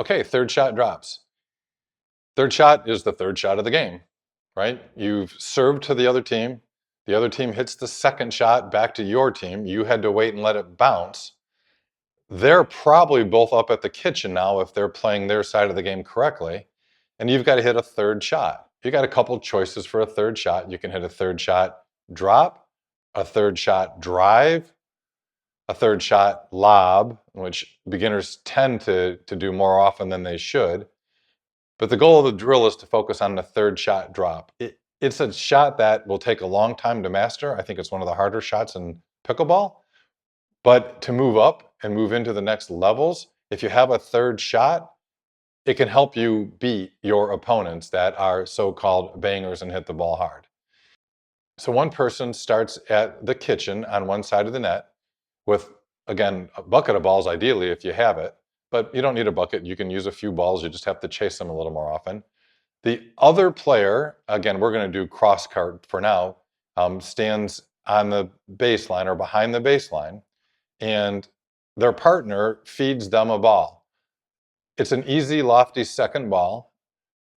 Okay, third shot drops. Third shot is the third shot of the game, right? You've served to the other team. The other team hits the second shot back to your team. You had to wait and let it bounce. They're probably both up at the kitchen now if they're playing their side of the game correctly. And you've got to hit a third shot. You got a couple choices for a third shot. You can hit a third shot drop, a third shot drive, a third shot lob, which beginners tend to do more often than they should. But the goal of the drill is to focus on the third shot drop. It's a shot that will take a long time to master. I think it's one of the harder shots in pickleball. But to move up and move into the next levels, if you have a third shot, it can help you beat your opponents that are so-called bangers and hit the ball hard. So one person starts at the kitchen on one side of the net with, again, a bucket of balls ideally if you have it, but you don't need a bucket. You can use a few balls. You just have to chase them a little more often. The other player, again, we're going to do cross court for now, stands on the baseline or behind the baseline, and their partner feeds them a ball. It's an easy, lofty second ball.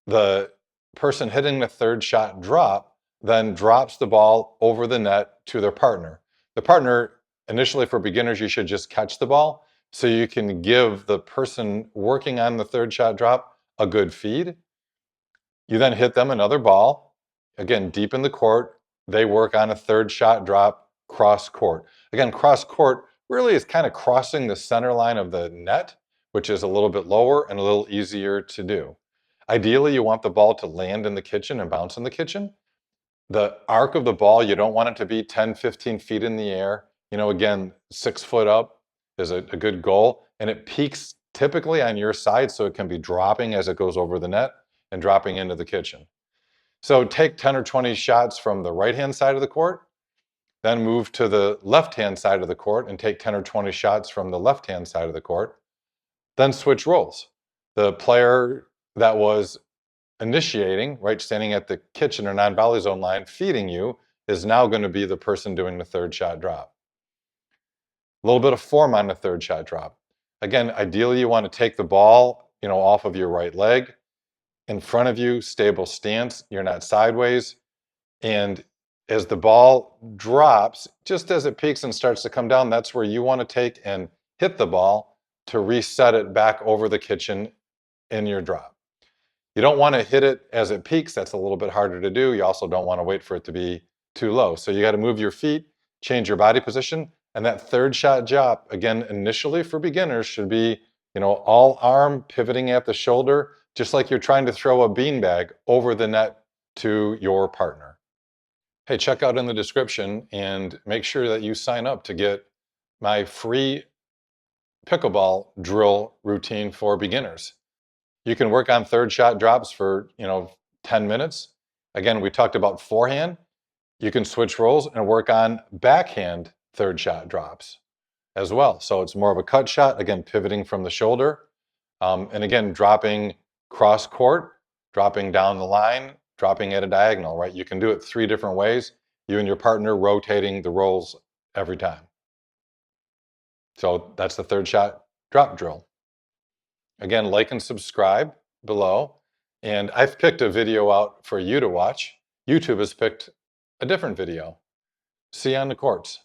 The person hitting the third shot drop then drops the ball over the net to their partner. The partner, initially for beginners, you should just catch the ball so you can give the person working on the third shot drop a good feed. You then hit them another ball, again, deep in the court. They work on a third shot drop cross court. Again, cross court really is kind of crossing the center line of the net, which is a little bit lower and a little easier to do. Ideally, you want the ball to land in the kitchen and bounce in the kitchen. The arc of the ball, you don't want it to be 10, 15 feet in the air. You know, again, 6 foot up is a good goal. And it peaks typically on your side, so it can be dropping as it goes over the net and dropping into the kitchen. So take 10 or 20 shots from the right-hand side of the court, then move to the left-hand side of the court and take 10 or 20 shots from the left-hand side of the court, then switch roles. The player that was initiating, right, standing at the kitchen or non-volley zone line, feeding you, is now going to be the person doing the third shot drop. A little bit of form on the third shot drop. Again, ideally you want to take the ball, off of your right leg, in front of you, stable stance, you're not sideways. And as the ball drops, just as it peaks and starts to come down, that's where you want to take and hit the ball to reset it back over the kitchen in your drop. You don't want to hit it as it peaks. That's a little bit harder to do. You also don't want to wait for it to be too low. So you got to move your feet, change your body position. And that third shot drop, again, initially for beginners should be, all arm pivoting at the shoulder, just like you're trying to throw a beanbag over the net to your partner. Hey, check out in the description and make sure that you sign up to get my free pickleball drill routine for beginners. You can work on third shot drops for, 10 minutes. Again, we talked about forehand. You can switch roles and work on backhand third shot drops as well. So it's more of a cut shot, again, pivoting from the shoulder. And again, dropping cross court, dropping down the line, dropping at a diagonal, right? You can do it 3 different ways. You and your partner rotating the roles every time. So that's the third shot drop drill. Again, like and subscribe below. And I've picked a video out for you to watch. YouTube has picked a different video. See you on the courts.